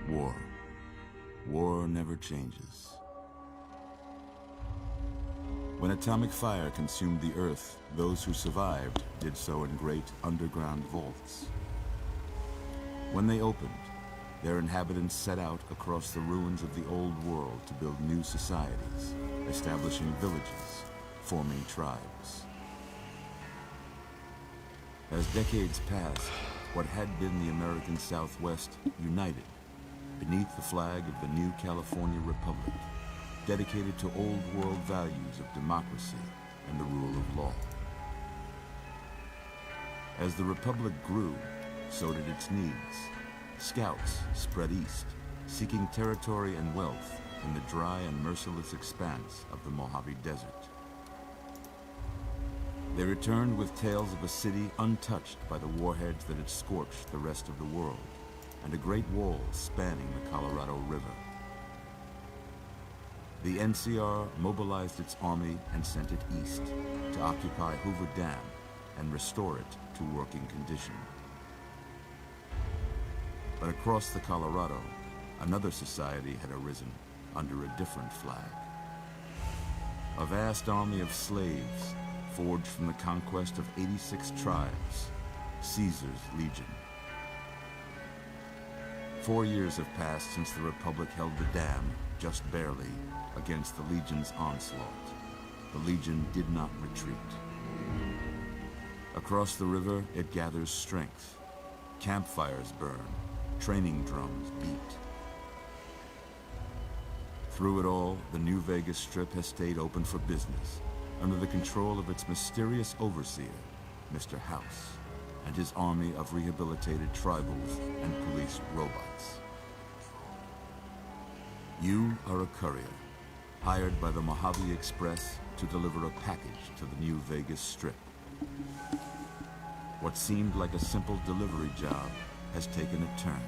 War. War never changes. When atomic fire consumed the Earth, those who survived did so in great underground vaults. When they opened, their inhabitants set out across the ruins of the old world to build new societies, establishing villages, forming tribes. As decades passed, what had been the American Southwest united beneath the flag of the new California Republic, dedicated to old world values of democracy and the rule of law. As the Republic grew, so did its needs. Scouts spread east, seeking territory and wealth in the dry and merciless expanse of the Mojave Desert. They returned with tales of a city untouched by the warheads that had scorched the rest of the world, and a great wall spanning the Colorado River. The NCR mobilized its army and sent it east to occupy Hoover Dam and restore it to working condition. But across the Colorado, another society had arisen under a different flag. A vast army of slaves forged from the conquest of 86 tribes, Caesar's Legion. 4 years have passed since the Republic held the dam, just barely, against the Legion's onslaught. The Legion did not retreat. Across the river, it gathers strength. Campfires burn, training drums beat. Through it all, the New Vegas Strip has stayed open for business, under the control of its mysterious overseer, Mr. House, and his army of rehabilitated tribals and police robots. You are a courier, hired by the Mojave Express to deliver a package to the New Vegas Strip. What seemed like a simple delivery job has taken a turn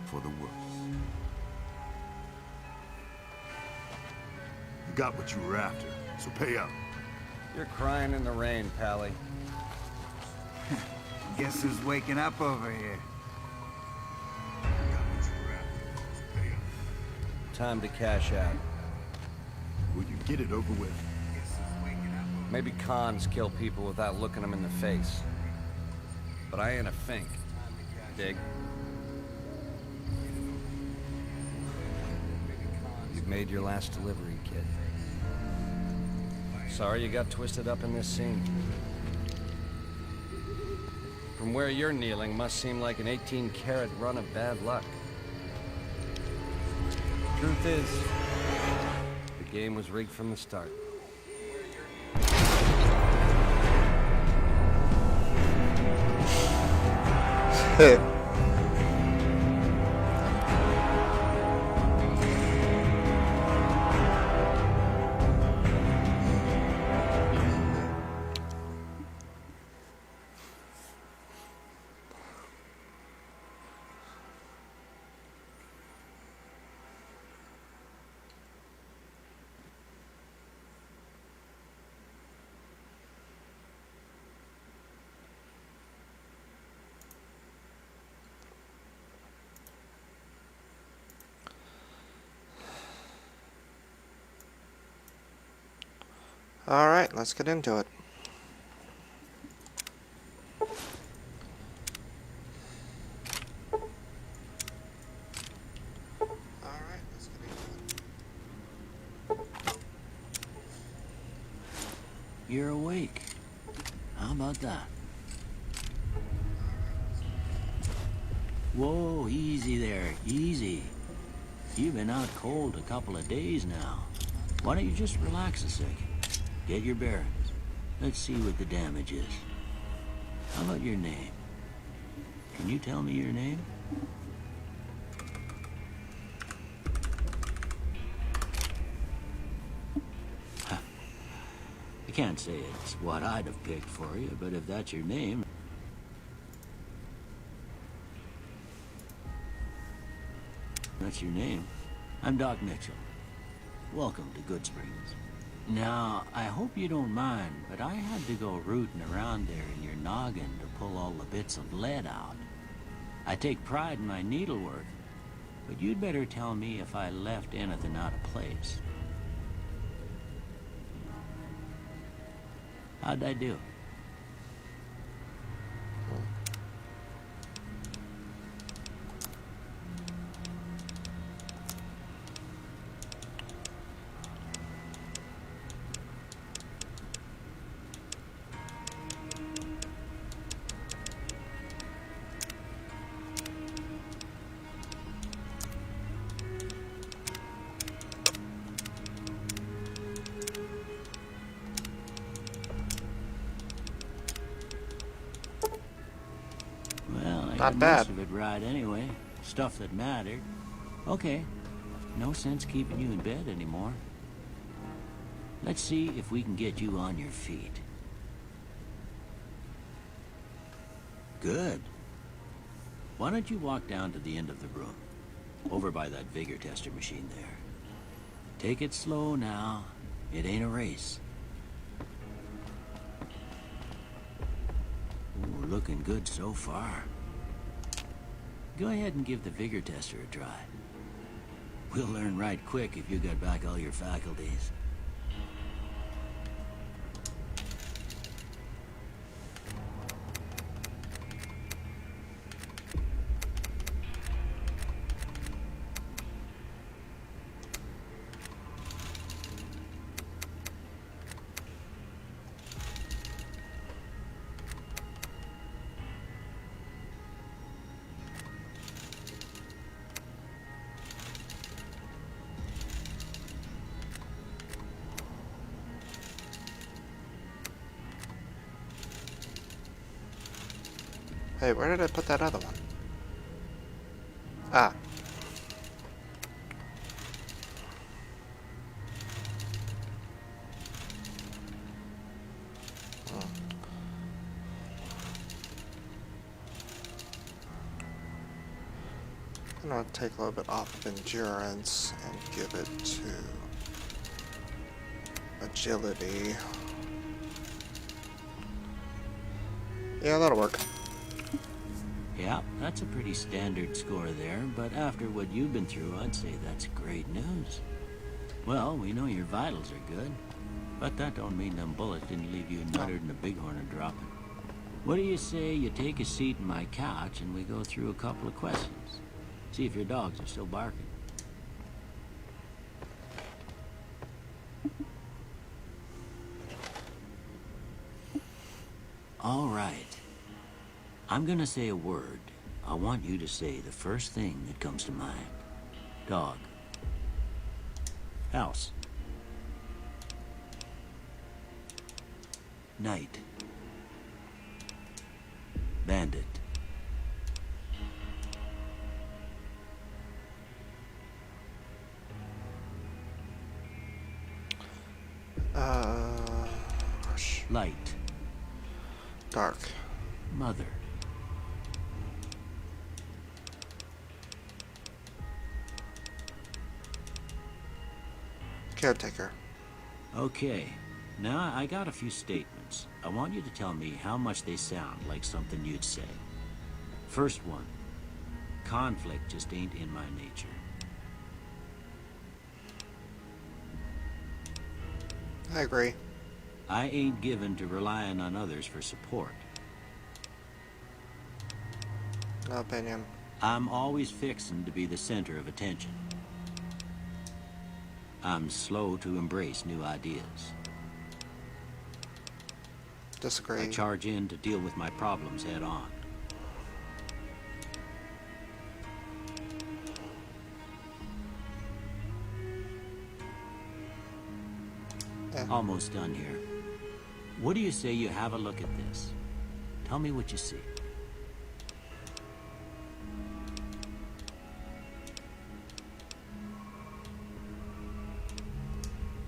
for the worse. You got what you were after, so pay up. You're crying in the rain, Pally. Guess who's waking up over here? You got what you were after, so pay up. Time to cash out. Will you get it over with? Maybe cons kill people without looking them in the face. But I ain't a fink. Dig? You've made your last delivery, kid. Sorry you got twisted up in this scene. From where you're kneeling must seem like an 18-carat run of bad luck. Truth is, the game was rigged from the start. Alright, let's get into it. You're awake. How about that? Whoa, easy there, easy. You've been out cold a couple of days now. Why don't you just relax a second? Get your bearings. Let's see what the damage is. How about your name? Can you tell me your name? I can't say it's what I'd have picked for you, but if that's your name... That's your name. I'm Doc Mitchell. Welcome to Goodsprings. Now, I hope you don't mind, but I had to go rooting around there in your noggin to pull all the bits of lead out. I take pride in my needlework, But you'd better tell me if I left anything out of place. How'd I do? Well, I Not had bad. most of it right anyway. Stuff that mattered. Okay. No sense keeping you in bed anymore. Let's see if we can get you on your feet. Good. Why don't you walk down to the end of the room? Over by that vigor tester machine there. Take it slow now. It ain't a race. Ooh, looking good so far. Go ahead and give the vigor tester a try. We'll learn right quick if you got back all your faculties. Hey, where did I put that other one? Ah. I'm gonna take a little bit off of endurance and give it to agility. Yeah, that'll work. Yeah, that's a pretty standard score there, but after what you've been through, I'd say that's great news. Well, we know your vitals are good, but that don't mean them bullets didn't leave you nuttered and a bighorn are dropping. What do you say you take a seat in my couch and we go through a couple of questions? See if your dogs are still barking. All right. I'm gonna say a word. I want you to say the first thing that comes to mind. Dog. House. Night. Bandit. Rush. Light. Dark. Mother. Caretaker. Okay. Now, I got a few statements. I want you to tell me how much they sound like something you'd say. First one. Conflict just ain't in my nature. I agree. I ain't given to relying on others for support. No opinion. I'm always fixin' to be the center of attention. I'm slow to embrace new ideas. Disagree. I charge in to deal with my problems head on. Almost done here. What do you say you have a look at this? Tell me what you see.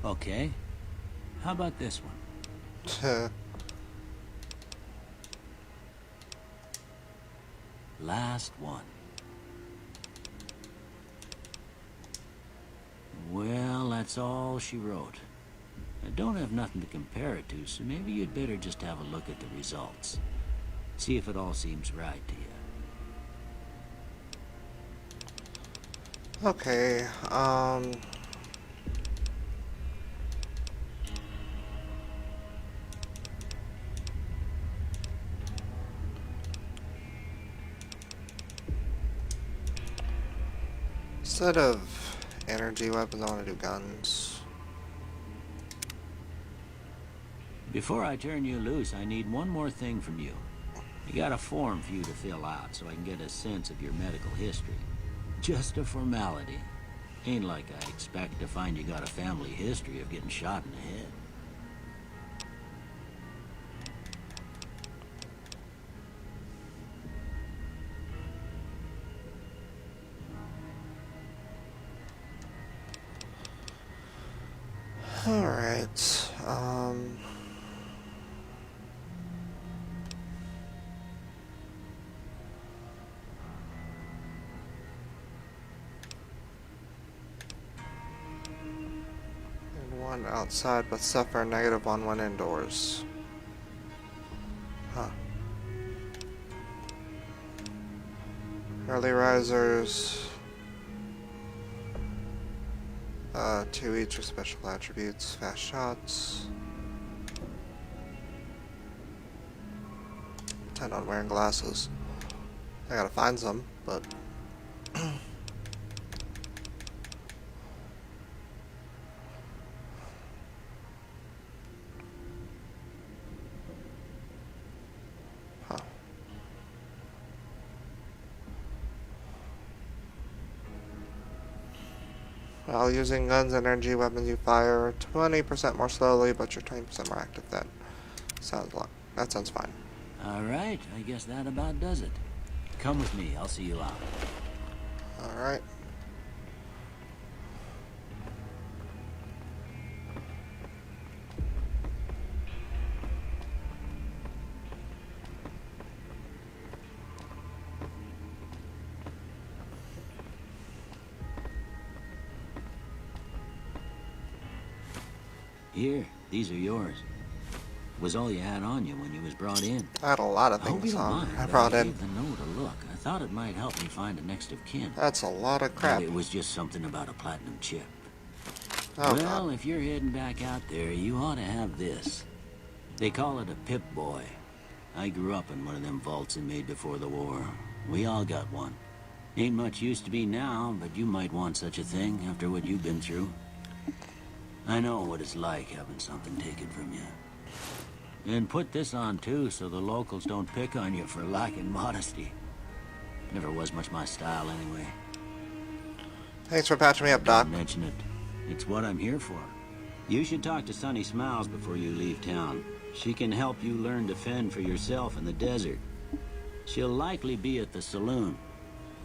Okay. How about this one? Last one. Well, that's all she wrote. I don't have nothing to compare it to, so maybe you'd better just have a look at the results. See if it all seems right to you. Okay, instead of energy weapons, I want to do guns. Before I turn you loose, I need one more thing from you. I got a form for you to fill out so I can get a sense of your medical history. Just a formality. Ain't like I expect to find you got a family history of getting shot in the head. Alright, and one outside but suffer a -1 when indoors. Huh. Early risers. 2 each for special attributes, fast shots. 10 on wearing glasses. I gotta find some, but huh. While using guns and energy weapons, you fire 20% more slowly, but you're 20% more active. That sounds fine. All right, I guess that about does it. Come with me, I'll see you out. Alright. Here, these are yours. Was all you had on you when you was brought in. I had a lot of I hope you things don't on. mind, I but brought I in. gave the note a look. I thought it might help me find a next of kin. That's a lot of But crap. it was just something about a platinum chip. Oh, Well, God. if you're heading back out there, you ought to have this. They call it a Pip-Boy. I grew up in one of them vaults they made before the war. We all got one. Ain't much use to be now, but you might want such a thing after what you've been through. I know what it's like having something taken from you. And put this on too, so the locals don't pick on you for lacking modesty. Never was much my style anyway. Thanks for patching me up, Doc. Don't mention it. It's what I'm here for. You should talk to Sunny Smiles before you leave town. She can help you learn to fend for yourself in the desert. She'll likely be at the saloon.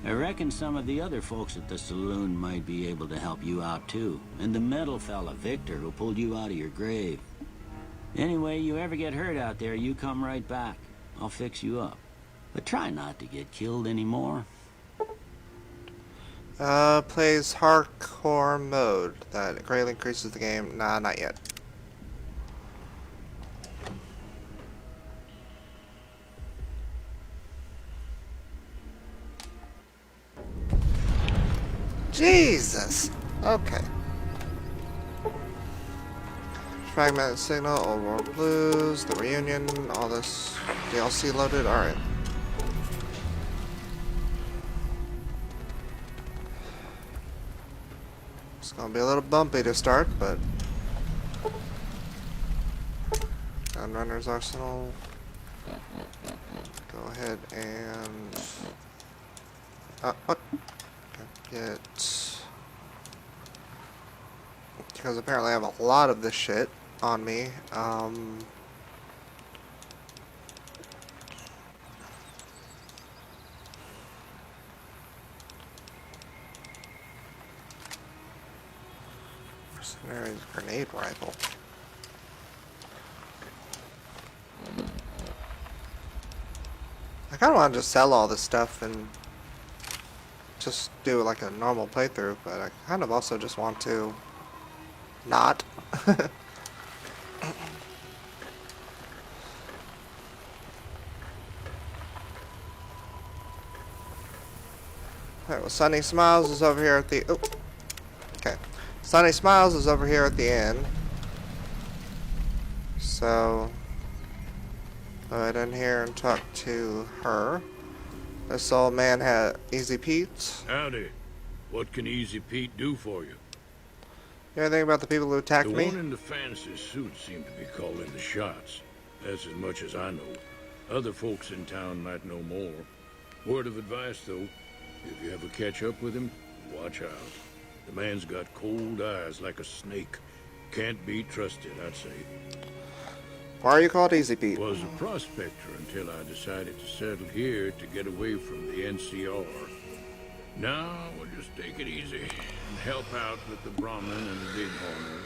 I reckon some of the other folks at the saloon might be able to help you out too. And the metal fella, Victor, who pulled you out of your grave. Anyway, you ever get hurt out there, you come right back. I'll fix you up. But try not to get killed anymore. Plays hardcore mode. That greatly increases the game. Nah, not yet. Jesus! Okay. Fragmented Signal, Old World Blues, The Reunion, all this DLC loaded. Alright. It's gonna be a little bumpy to start, but Gunrunner's Arsenal. Go ahead and what? Get, because apparently I have a lot of this shit on me. Mercenary's grenade rifle. I kind of want to just sell all this stuff and just do like a normal playthrough, but I kind of also just want to not. Alright, well, Sunny Smiles is over here at the... Oh, okay. Sunny Smiles is over here at the inn. So, go right in here and talk to her. This old man had Easy Pete. Howdy. What can Easy Pete do for you? You know anything about the people who attacked The me? one in the fancy suit seemed to be calling the shots. That's as much as I know. Other folks in town might know more. Word of advice, though, if you ever catch up with him, watch out. The man's got cold eyes like a snake. Can't be trusted, I'd say. Why are you called Easy Pete? Was a prospector until I decided to settle here to get away from the NCR. Now we'll just take it easy and help out with the Brahmin and the Bighorner.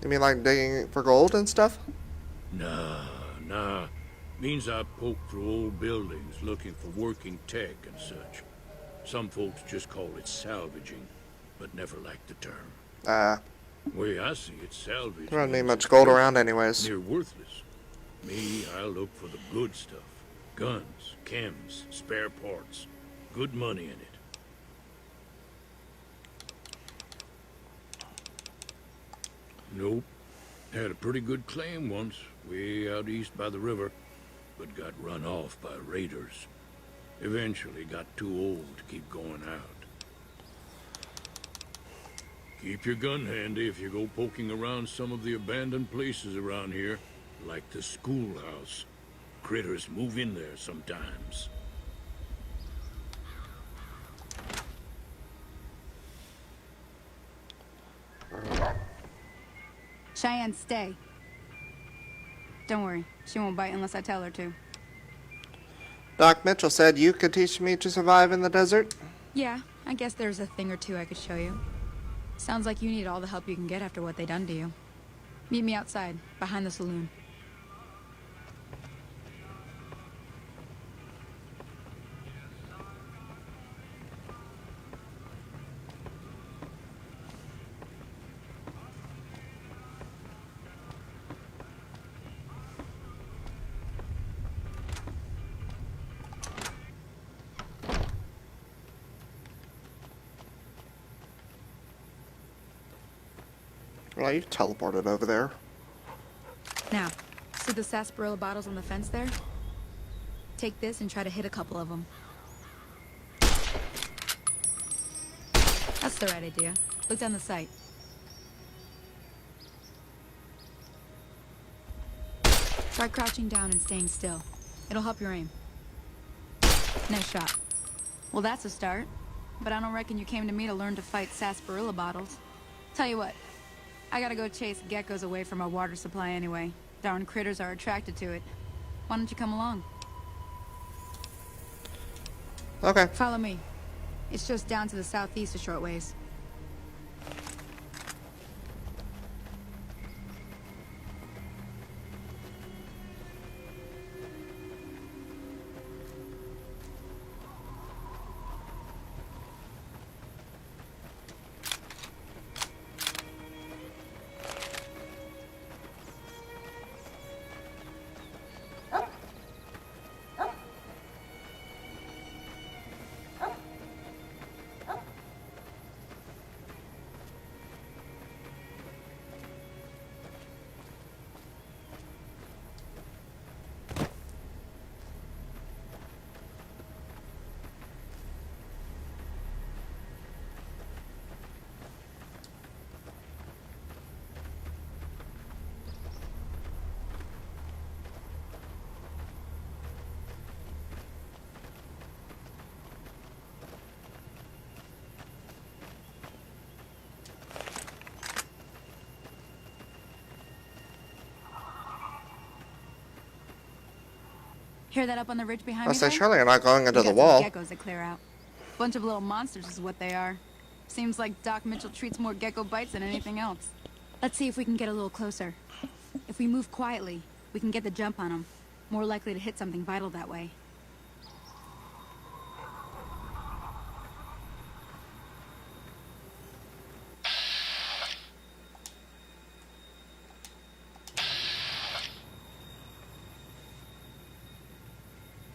You mean like digging for gold and stuff? Nah. Means I poke through old buildings looking for working tech and such. Some folks just call it salvaging, but never liked the term. Way I see it, salvage There doesn't need means much it's gold around anyways. near worthless. Me, I look for the good stuff. Guns, chems, spare parts. Good money in it. Nope. Had a pretty good claim once, way out east by the river, but got run off by raiders. Eventually got too old to keep going out. Keep your gun handy if you go poking around some of the abandoned places around here, like the schoolhouse. Critters move in there sometimes. Cheyenne, stay. Don't worry, she won't bite unless I tell her to. Doc Mitchell said you could teach me to survive in the desert. Yeah, I guess there's a thing or two I could show you. Sounds like you need all the help you can get after what they done to you. Meet me outside, behind the saloon. Well, you teleported over there. Now, see the sarsaparilla bottles on the fence there? Take this and try to hit a couple of them. That's the right idea. Look down the sight. Try crouching down and staying still. It'll help your aim. Nice shot. Well, that's a start. But I don't reckon you came to me to learn to fight sarsaparilla bottles. Tell you what, I gotta go chase geckos away from our water supply anyway. Darn critters are attracted to it. Why don't you come along? Okay. Follow me. It's just down to the southeast a short ways. Hear that up on the ridge behind I me say, there? surely you're not going into We the got some wall. geckos to clear out. Bunch of little monsters is what they are. Seems like Doc Mitchell treats more gecko bites than anything else. Let's see if we can get a little closer. If we move quietly, we can get the jump on them. More likely to hit something vital that way.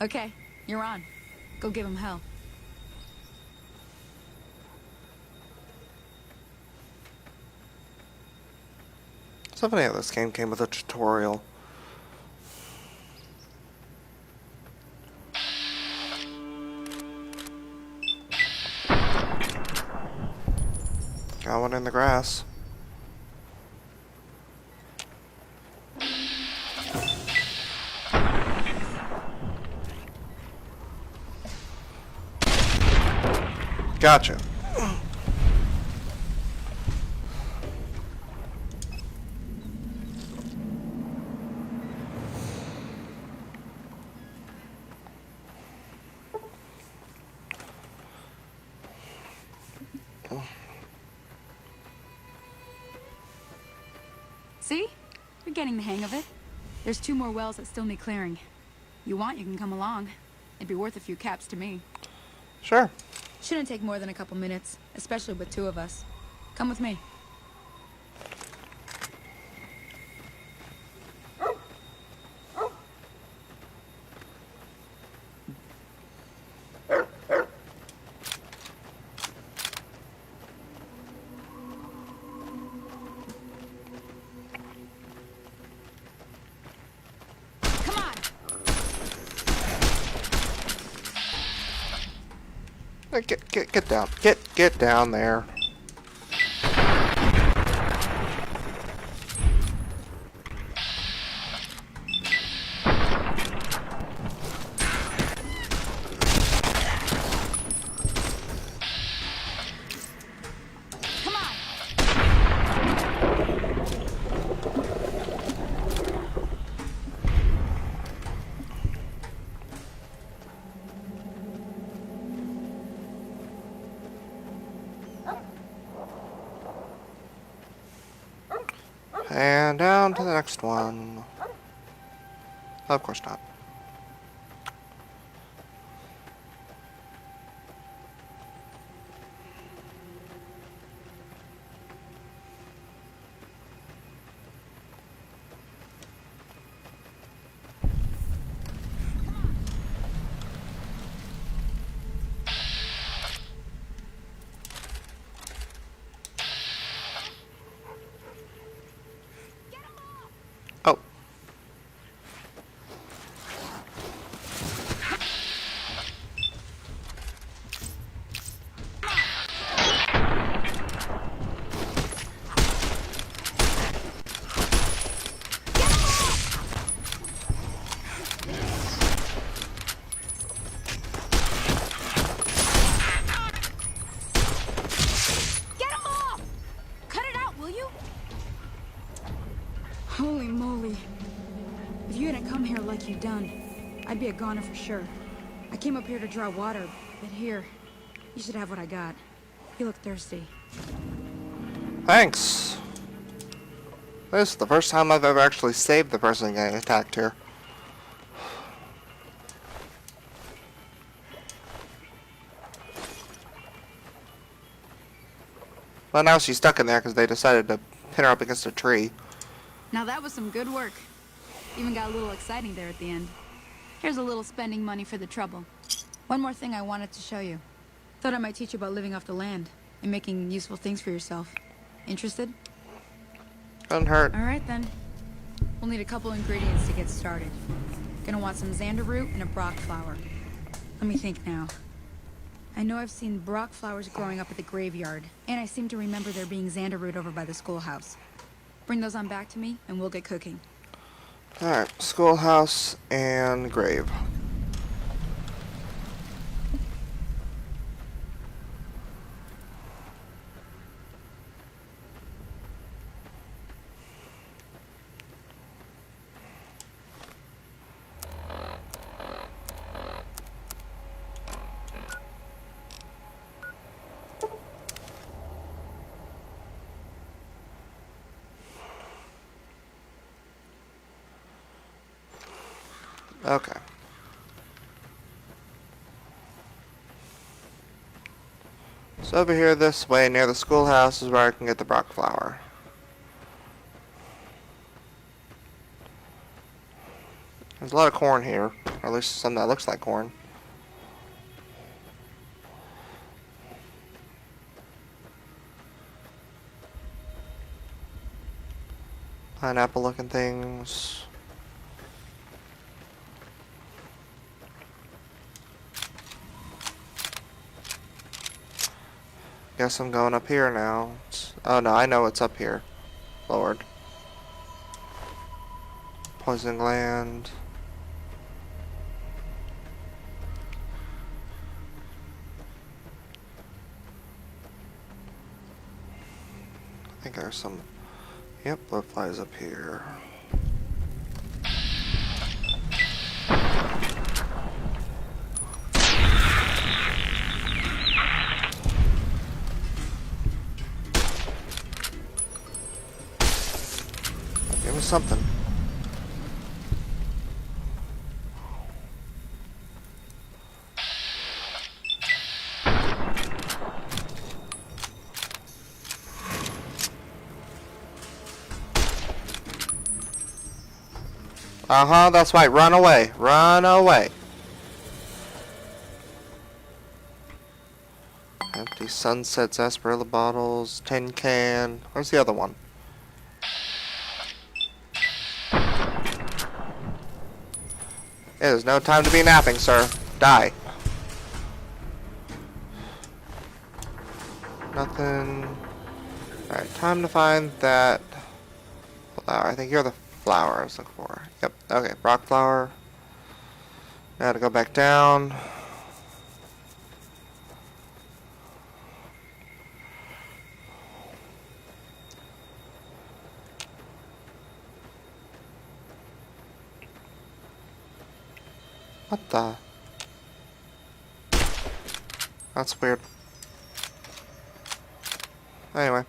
Okay, you're on. Go give him hell. So funny how this game came with a tutorial. Got one in the grass. Gotcha. See? You're getting the hang of it. There's 2 more wells that still need clearing. You want, you can come along. It'd be worth a few caps to me. Sure. Shouldn't take more than a couple minutes, especially with 2 of us. Come with me. Come on! Get down. Get down there. Come on! And down to the next one. Of course not. Oh. Get him off! Cut it out, will you? Holy moly. If you hadn't come here like you done, I'd be a goner for sure. I came up here to draw water, but here, you should have what I got. You look thirsty. Thanks. This is the first time I've ever actually saved the person getting attacked here. Well, now she's stuck in there because they decided to pin her up against a tree. Now that was some good work. Even got a little exciting there at the end. Here's a little spending money for the trouble. One more thing I wanted to show you. Thought I might teach you about living off the land and making useful things for yourself. Interested? Doesn't hurt. All right then. We'll need a couple ingredients to get started. Gonna want some xander root and a brock flower. Let me think now. I know I've seen brock flowers growing up at the graveyard, and I seem to remember there being xander root over by the schoolhouse. Bring those on back to me, and we'll get cooking. Alright, schoolhouse and grave. Okay. So over here this way near the schoolhouse is where I can get the brock flower. There's a lot of corn here, or at least some that looks like corn. Pineapple looking things. Guess I'm going up here now. Oh no, I know what's up here. Lord. Poison gland. I think there's some... Yep, blowflies up here. Give me something. Uh-huh, that's right. Run away. Run away. Empty sunset sarsaparilla bottles. Tin can. Where's the other one? It is no time to be napping, sir. Die. Nothing. Alright, time to find that flower. I think you're the flower I was looking for. Yep, okay, rock flower. Now to go back down. What the? That's weird. Anyway.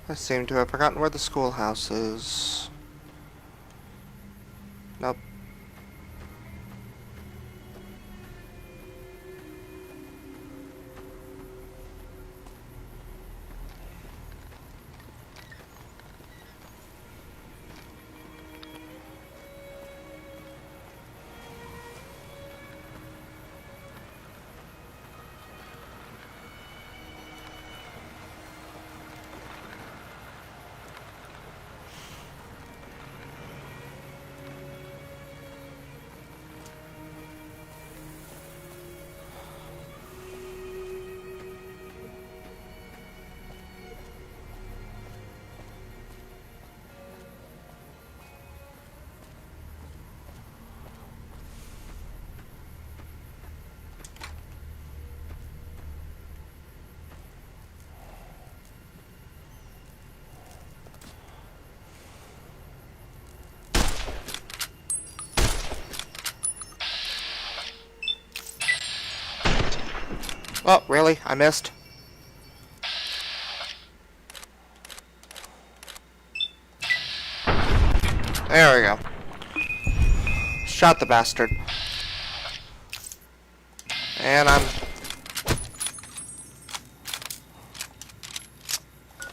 I seem to have forgotten where the schoolhouse is. Nope. Oh, really? I missed? There we go. Shot the bastard. And I'm...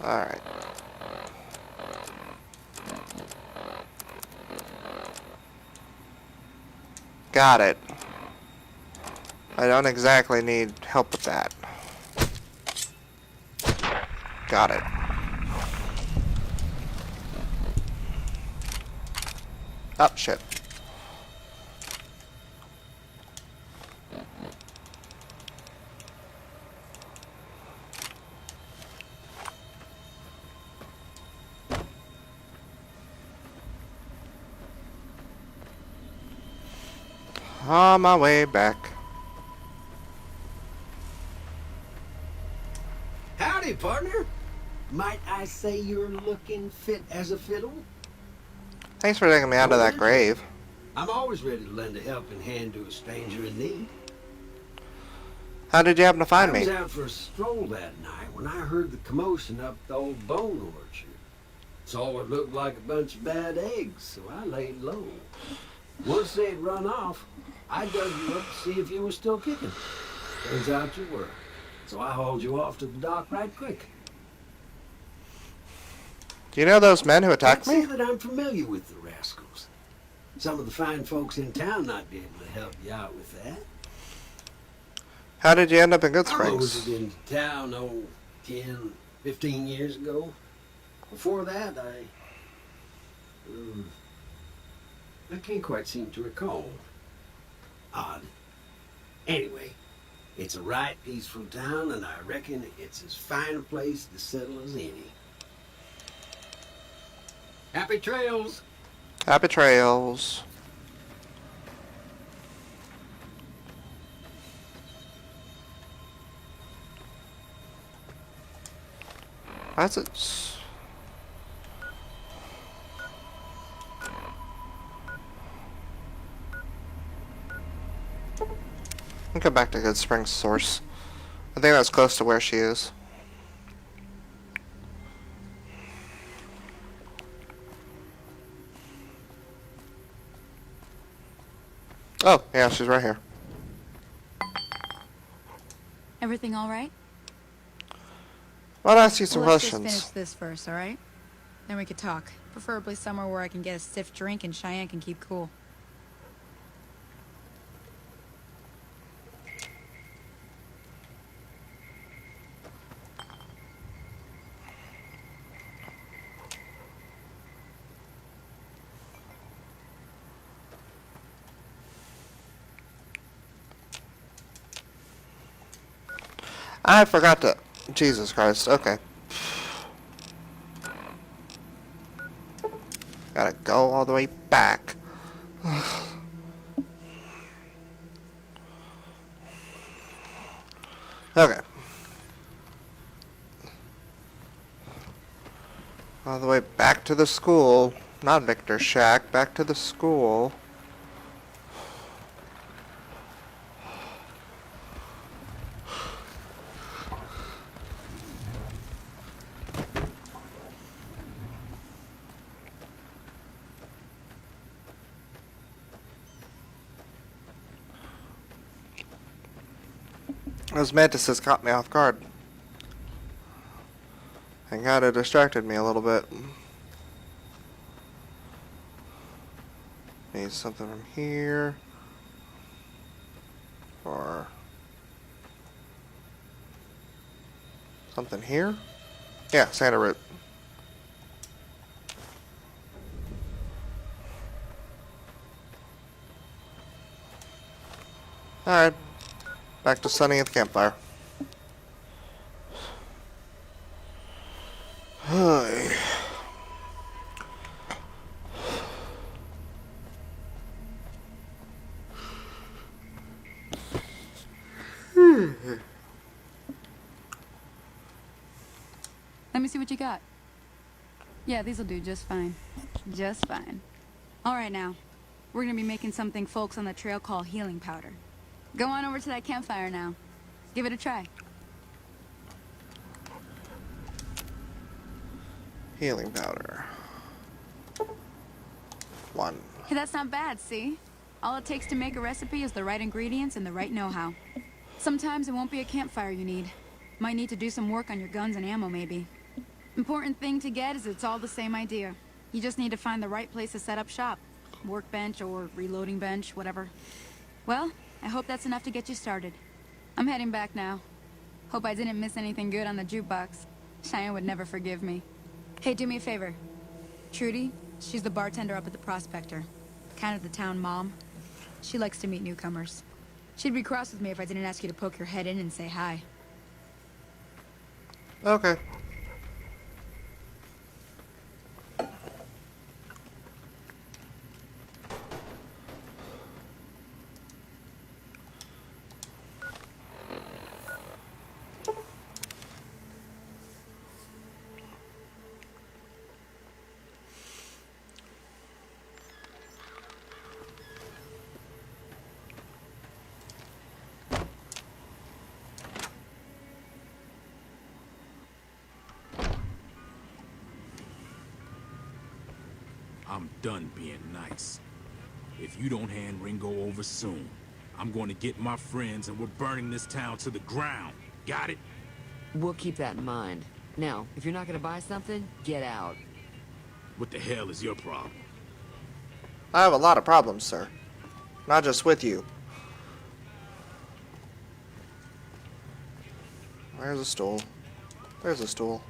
Alright. Got it. I don't exactly need help with that. Got it. Oh, shit. On my way back. Howdy, partner. Might I say you're looking fit as a fiddle? Thanks for taking me out of that grave. I'm always ready to lend a helping hand to a stranger in need. How did you happen to find I was me? out for a stroll that night when I heard the commotion up the old bone orchard. Saw what looked like a bunch of bad eggs, so I laid low. Once they'd run off, I dug you up to see if you were still kicking. Turns out you were. So I hauled you off to the dock right quick. Do you know those men who attacked Can't me? say that I'm familiar with the rascals. Some of the fine folks in town might be able to help you out with that. How did you end up in Good I Springs? was in town, 10, 15 years ago. Before that, I can't quite seem to recall. Odd. Anyway, it's a right peaceful town, and I reckon it's as fine a place to settle as any. Happy trails! Happy trails. That's it. I'll go back to Good Springs source. I think that's close to where she is. Oh, yeah, she's right here. Everything all right? Why don't I ask you some Well, let's just questions? finish this first, all right? Then we could talk. Preferably somewhere where I can get a stiff drink and Cheyenne can keep cool. I forgot to... Jesus Christ, okay. Gotta go all the way back. Okay. All the way back to the school. Not Victor's shack, back to the school. Those mantises caught me off guard. And kinda distracted me a little bit. Need something from here. Or something here? Yeah, Santa root. Alright. Back to sunning at the campfire. Hi. Let me see what you got. Yeah, these'll do just fine. Just fine. All right, now. We're gonna be making something folks on the trail call healing powder. Go on over to that campfire now. Give it a try. Healing powder. 1. Hey, that's not bad, see? All it takes to make a recipe is the right ingredients and the right know-how. Sometimes it won't be a campfire you need. Might need to do some work on your guns and ammo, maybe. Important thing to get is it's all the same idea. You just need to find the right place to set up shop. Workbench or reloading bench, whatever. Well, I hope that's enough to get you started. I'm heading back now. Hope I didn't miss anything good on the jukebox. Cheyenne would never forgive me. Hey, do me a favor. Trudy, she's the bartender up at the Prospector. Kind of the town mom. She likes to meet newcomers. She'd be cross with me if I didn't ask you to poke your head in and say hi. Okay. I'm done being nice. If you don't hand Ringo over soon, I'm going to get my friends and we're burning this town to the ground. Got it? We'll keep that in mind. Now, if you're not gonna buy something, get out. What the hell is your problem? I have a lot of problems, sir. Not just with you. Where's a stool? There's a stool.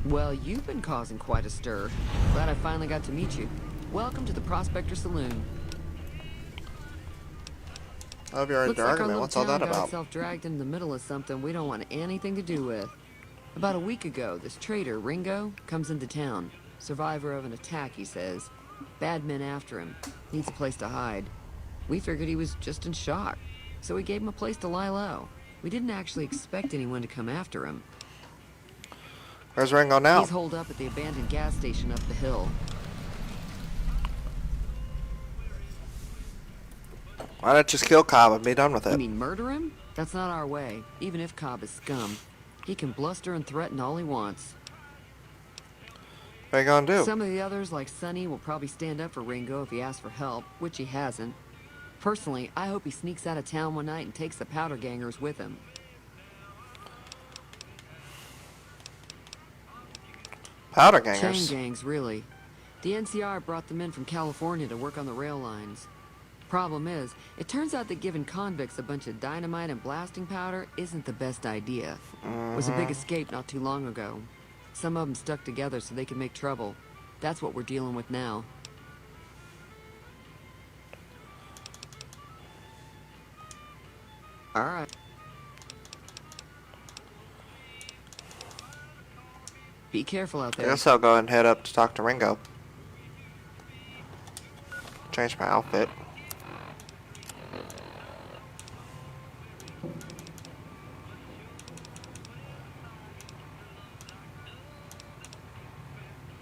Well, you've been causing quite a stir. Glad I finally got to meet you. Welcome to the Prospector Saloon. I hope you're in Looks an like our argument. little What's all town that got about? itself dragged in the middle of something we don't want anything to do with. About a week ago, this trader, Ringo, comes into town. Survivor of an attack, he says. Bad men after him. Needs a place to hide. We figured he was just in shock, so we gave him a place to lie low. We didn't actually expect anyone to come after him. Where's Ringo now? He's holed up at the abandoned gas station up the hill. Why not just kill Cobb and be done with You it? mean murder him? That's not our way, even if Cobb is scum. He can bluster and threaten all he wants. What are you gonna do? Some of the others, like Sonny, will probably stand up for Ringo if he asks for help, which he hasn't. Personally, I hope he sneaks out of town one night and takes the powder gangers with him. Powder gangers. Chain gangs, really. The NCR brought them in from California to work on the rail lines. Problem is, it turns out that giving convicts a bunch of dynamite and blasting powder isn't the best idea. It was a big escape not too long ago. Some of them stuck together so they could make trouble. That's what we're dealing with now. All right. Be careful out I there. guess I'll go and head up to talk to Ringo. Change my outfit.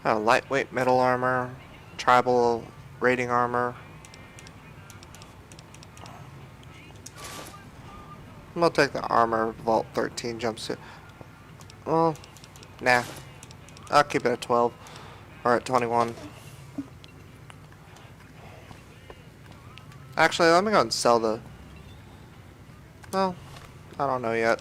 Oh, lightweight metal armor, tribal raiding armor. I'm gonna take the armor Vault 13 jumpsuit. Well, nah. I'll keep it at 12 or at 21. Actually, let me go and sell the. Well, I don't know yet.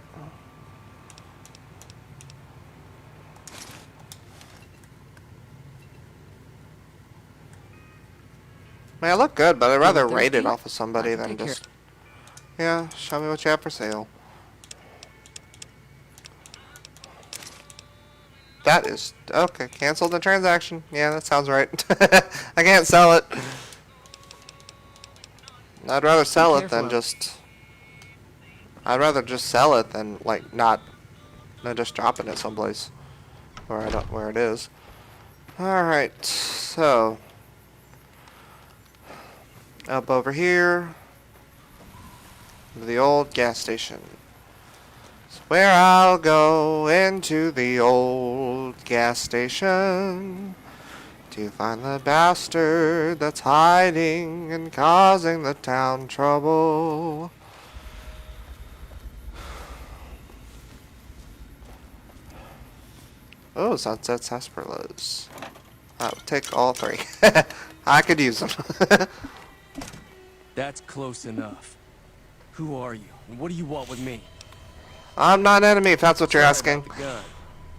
I mean, I look good, but I'd rather raid it off of somebody than just. Yeah, show me what you have for sale. That is okay. Cancel the transaction. Yeah, that sounds right. I can't sell it. I'd rather sell it than just. I'd rather just sell it than like not just dropping it someplace where I don't where it is. All right, so up over here, the old gas station. It's where I'll go into the old gas station to find the bastard that's hiding and causing the town trouble. Oh, sunset sarsaparillas. I'll take all three. I could use them. That's close enough. Who are you, and what do you want with me? I'm not an enemy, if that's what you're Sorry asking. about the gun.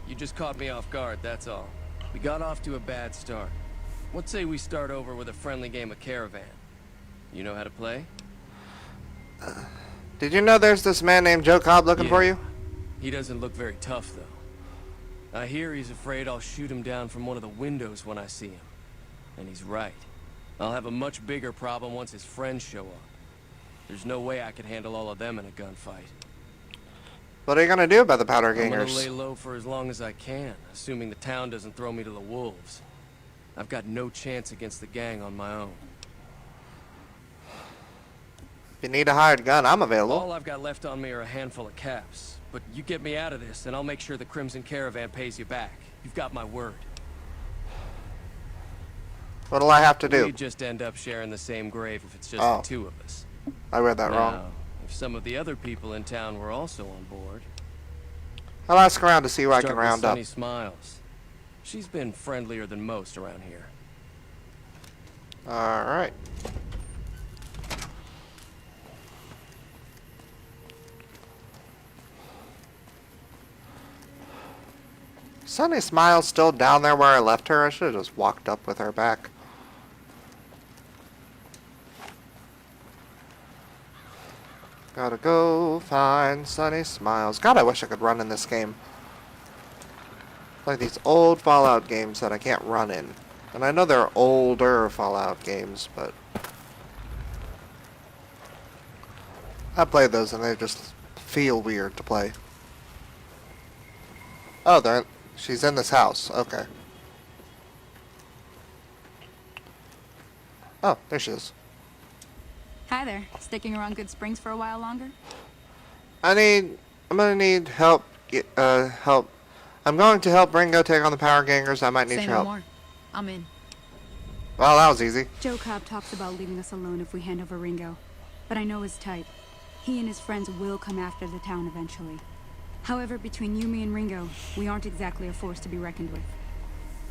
You just caught me off guard, that's all. We got off to a bad start. Let's say we start over with a friendly game of Caravan. You know how to play? Did you know there's this man named Joe Cobb looking for you? He doesn't look very tough, though. I hear he's afraid I'll shoot him down from one of the windows when I see him. And he's right. I'll have a much bigger problem once his friends show up. There's no way I could handle all of them in a gunfight. What are you gonna do about the powder I'm gonna gangers? lay low for as long as I can, assuming the town doesn't throw me to the wolves. I've got no chance against the gang on my own. If you need a hired gun, I'm available. All I've got left on me are a handful of caps. But you get me out of this, and I'll make sure the Crimson Caravan pays you back. You've got my word. What'll I have to do? We'd just end up sharing the same grave if it's just Oh. the two of us. I read that wrong. Now, if some of the other people in town were also on board, I'll ask around to see who I start can with round up. Sunny Smiles. She's been friendlier than most around here. Alright. Sunny Smile's still down there where I left her. I should have just walked up with her back. Gotta go find Sunny Smiles. God, I wish I could run in this game. Like these old Fallout games that I can't run in. And I know they're older Fallout games, but I played those and they just feel weird to play. Oh, she's in this house. Okay. Oh, there she is. Hi there. Sticking around Good Springs for a while longer? I'm gonna need help. Help. I'm going to help Ringo take on the Power Gangers. I might need Say your no help. more. I'm in. Well, that was easy. Joe Cobb talks about leaving us alone if we hand over Ringo. But I know his type. He and his friends will come after the town eventually. However, between you, me, and Ringo, we aren't exactly a force to be reckoned with.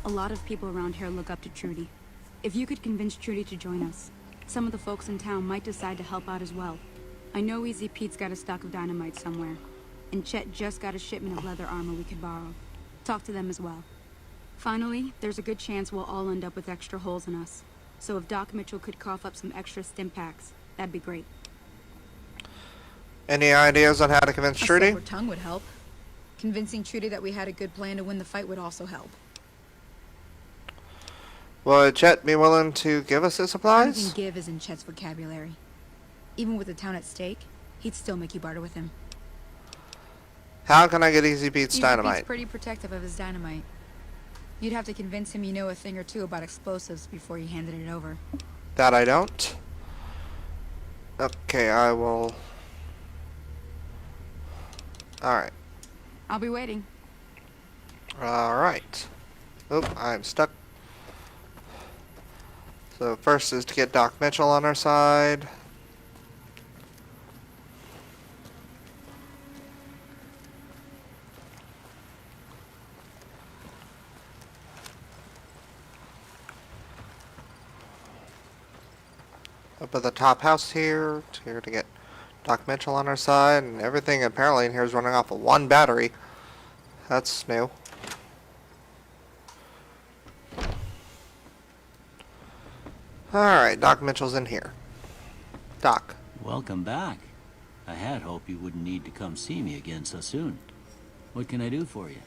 A lot of people around here look up to Trudy. If you could convince Trudy to join us, some of the folks in town might decide to help out as well. I know Easy Pete's got a stock of dynamite somewhere, and Chet just got a shipment of leather armor we could borrow. Talk to them as well. Finally, there's a good chance we'll all end up with extra holes in us. So if Doc Mitchell could cough up some extra stim packs, that'd be great. Any ideas on how to convince A Trudy? silver tongue would help. Convincing Trudy that we had a good plan to win the fight would also help. Would Chet be willing to give us his supplies? Anything give is in Chet's vocabulary. Even with the town at stake, he'd still make you barter with him. How can I get Easy Pete's Easy dynamite? Pete's pretty protective of his dynamite. You'd have to convince him you know a thing or two about explosives before you handed it over. That I don't. Okay, I will. Alright. I'll be waiting. Alright. Oop, I'm stuck. So first is to get Doc Mitchell on our side. Up at the top house here to get Doc Mitchell on our side, and everything apparently in here is running off of one battery. That's new. Alright, Doc Mitchell's in here. Doc. Welcome back. I had hoped you wouldn't need to come see me again so soon. What can I do for you?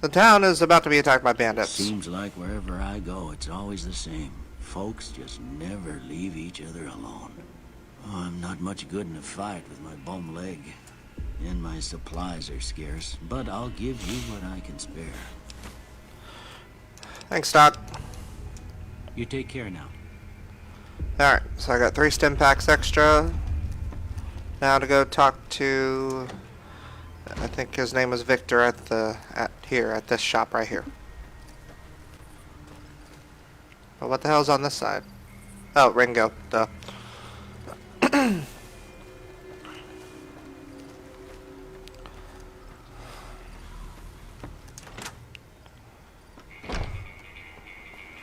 The town is about to be attacked by bandits. Seems like wherever I go, it's always the same. Folks just never leave each other alone. Oh, I'm not much good in a fight with my bum leg. And my supplies are scarce, but I'll give you what I can spare. Thanks, Doc. You take care now. Alright, so I got 3 stim packs extra. Now to go talk to, I think his name was Victor at this shop right here. But what the hell's on this side? Oh, Ringo, duh.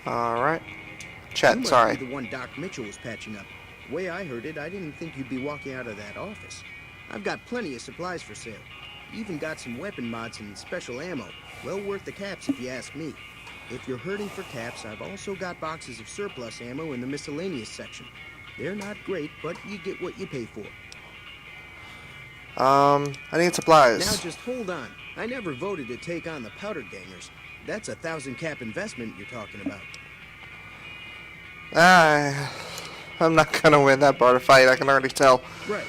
Alright. Chet, sorry. The one Doc Mitchell was patching up. The way I heard it, I didn't think you'd be walking out of that office. I've got plenty of supplies for sale. Even got some weapon mods and special ammo. Well worth the caps if you ask me. If you're hurting for caps, I've also got boxes of surplus ammo in the miscellaneous section. They're not great, but you get what you pay for. I need supplies. Now just hold on. I never voted to take on the powder gangers. That's a 1,000 cap investment you're talking about. I'm not gonna win that barter fight, I can already tell. Right.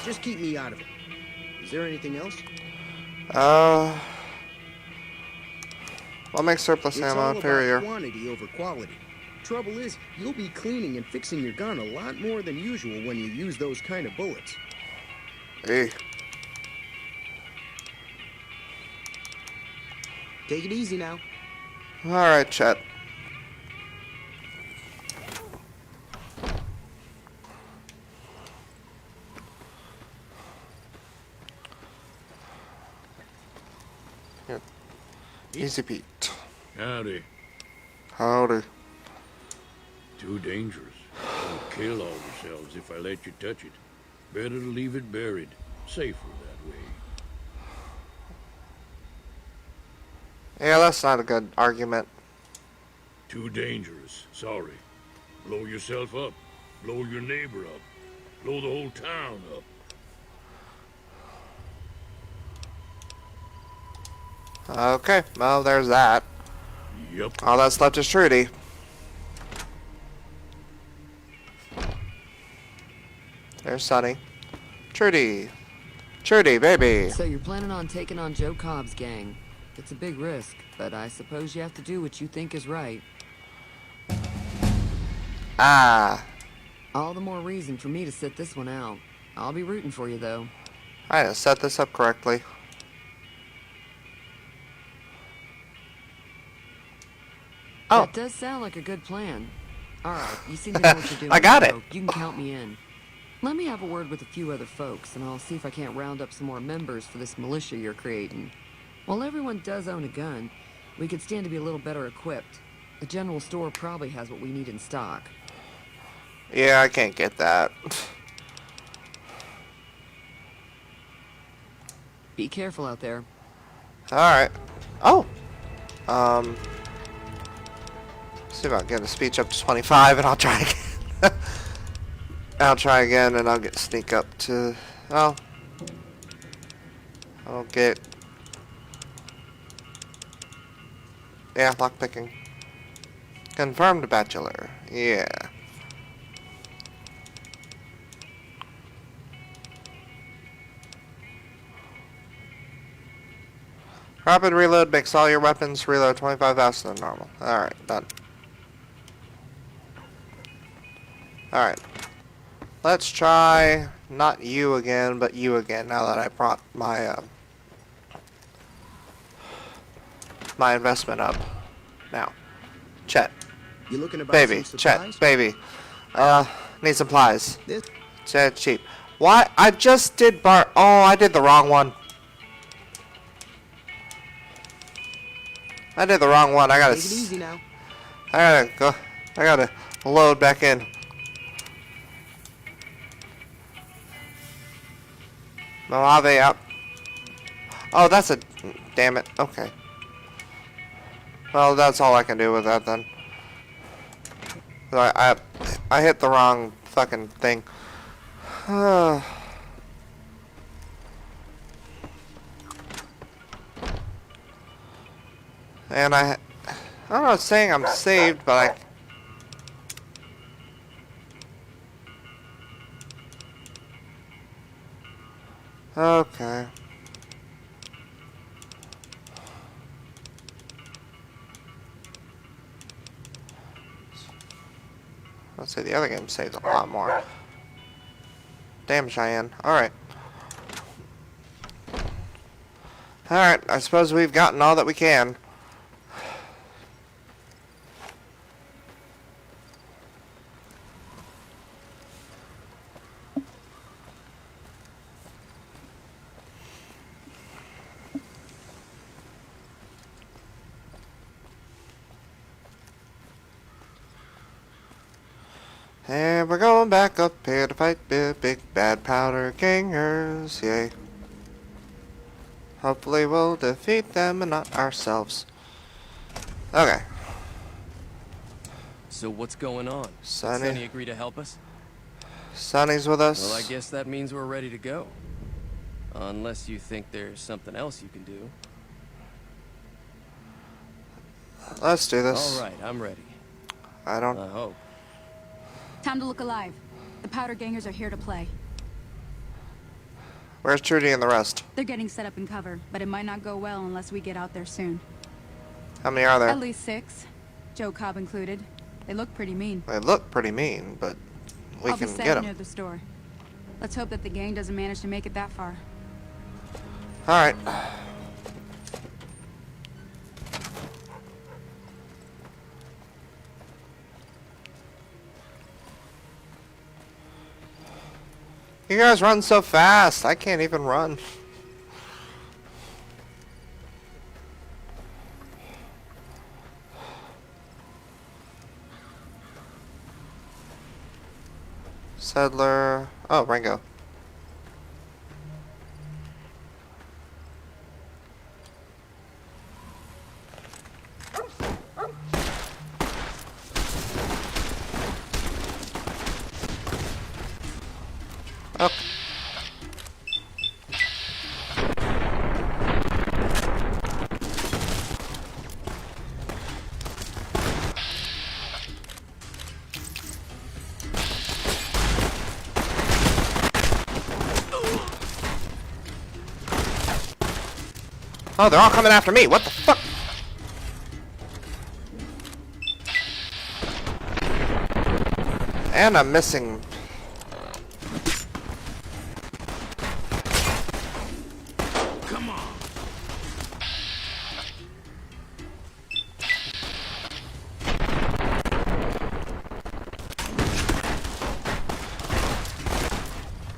Just keep me out of it. Is there anything else? I'll make surplus ammo inferior. It's all about quantity over quality. Trouble is, you'll be cleaning and fixing your gun a lot more than usual when you use those kind of bullets. Hey. Take it easy now. Alright, Chet. Here. Easy Pete. Howdy. Howdy. Too dangerous. You'll kill all yourselves if I let you touch it. Better to leave it buried. Safer that way. Yeah, that's not a good argument. Too dangerous. Sorry. Blow yourself up. Blow your neighbor up. Blow the whole town up. Okay, well, there's that. Yep. All that's left is Trudy. There's Sonny. Trudy. Trudy, baby. So you're planning on taking on Joe Cobb's gang. It's a big risk, but I suppose you have to do what you think is right. Ah. All the more reason for me to sit this one out. I'll be rooting for you, though. I didn't set this up correctly. Oh. That does sound like a good plan. Alright, you seem to know what you're doing. I got it. So you can count me in. Let me have a word with a few other folks, and I'll see if I can't round up some more members for this militia you're creating. While everyone does own a gun, we could stand to be a little better equipped. The general store probably has what we need in stock. Yeah, I can't get that. Be careful out there. Alright. Oh! See if I can get a speech up to 25 and I'll try again. I'll try again and I'll get sneak up to... well... I'll get... yeah, lockpicking. Confirmed bachelor. Yeah. Rapid reload makes all your weapons reload 25 faster than normal. Alright, done. Alright. Let's try not you again, but you again now that I brought my my investment up. Now. Chet. You looking to buy Baby, some supplies? Chet, baby. Need supplies. This Chet, cheap. Why? I just did bar. Oh, I did the wrong one. I did the wrong one. I gotta. Take it easy now. I gotta go. I gotta load back in. Mojave up. Oh, that's a. Damn it. Okay. Well, that's all I can do with that then. I hit the wrong fucking thing. And I'm not saying I'm saved, but okay. Let's say the other game saves a lot more. Damn, Cheyenne. Alright. Alright, I suppose we've gotten all that we can. And we're going back up here to fight big bad powder gangers, yay. Hopefully we'll defeat them and not ourselves. Okay. So what's going on? Sonny. Did Sonny agree to help us? Sonny's with us. Well, I guess that means we're ready to go. Unless you think there's something else you can do. Let's do this. All right, I'm ready. I don't... I hope. Time to look alive. The powder gangers are here to play. Where's Trudy and the rest? They're getting set up in cover, but it might not go well unless we get out there soon. How many are there? At least 6. Joe Cobb included. They look pretty mean. They look pretty mean, but we I'll can be get set them. near the store. Let's hope that the gang doesn't manage to make it that far. Alright. You guys run so fast. I can't even run. Settler. Oh, Ringo. Oh, they're all coming after me. What the fuck? And I'm missing. Come on.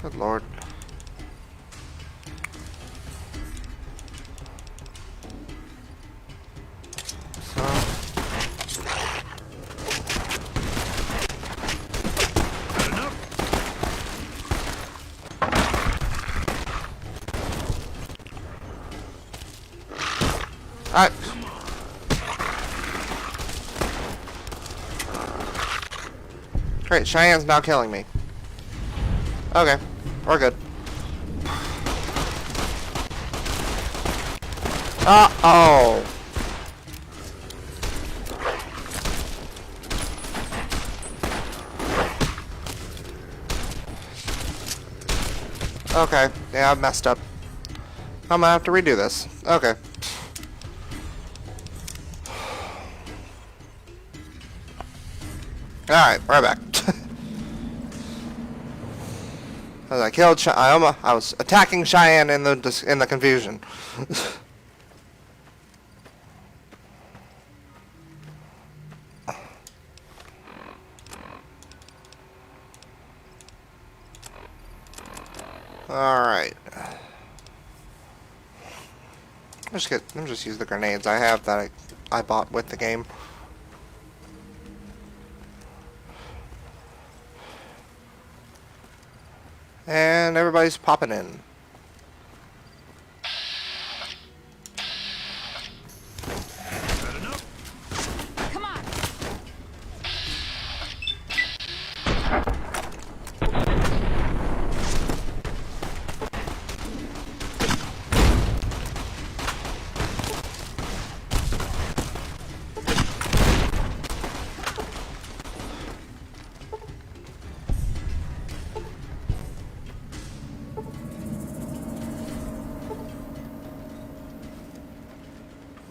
Good lord. Alright. Great, Cheyenne's now killing me. Okay, we're good. Uh-oh. Okay, yeah, I've messed up. I'm gonna have to redo this. Okay. Alright, right back. As I killed I was attacking Cheyenne in the confusion. Alright. Let me just use the grenades I have that I bought with the game. And everybody's popping in. Come on.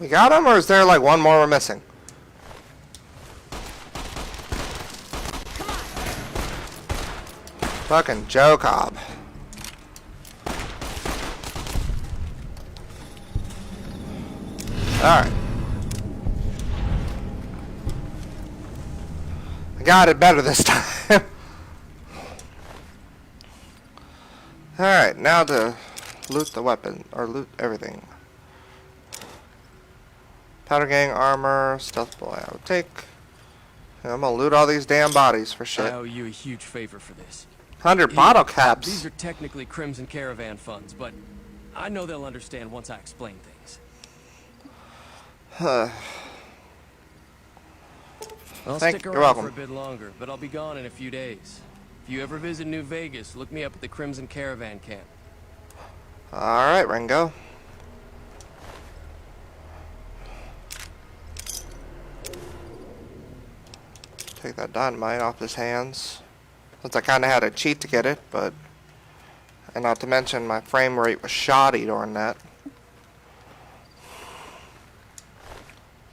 We got him, or is there like one more we're missing? Fucking Joe Cobb. Alright. I got it better this time. Alright, now to loot the weapon, or loot everything. Powder gang, armor, stealth boy, I would take. I'm gonna loot all these damn bodies for shit. I owe you a huge favor for this. 100 bottle caps. These are technically Crimson Caravan funds, but I know they'll understand once I explain things. I'll stick You're around welcome. for a bit longer, but I'll be gone in a few days. If you ever visit New Vegas, look me up at the Crimson Caravan camp. Alright, Ringo. Take that dynamite off his hands. Since I kinda had to cheat to get it, but... And not to mention my frame rate was shoddy during that.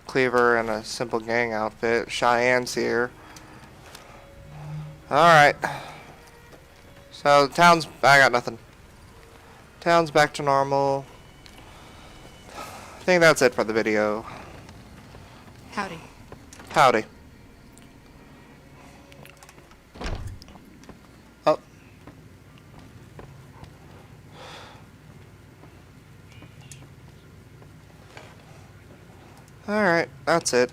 Cleaver in a simple gang outfit. Cheyenne's here. Alright. So the town's... I got nothing. Town's back to normal. I think that's it for the video. Howdy. Howdy. Oh. Alright, that's it.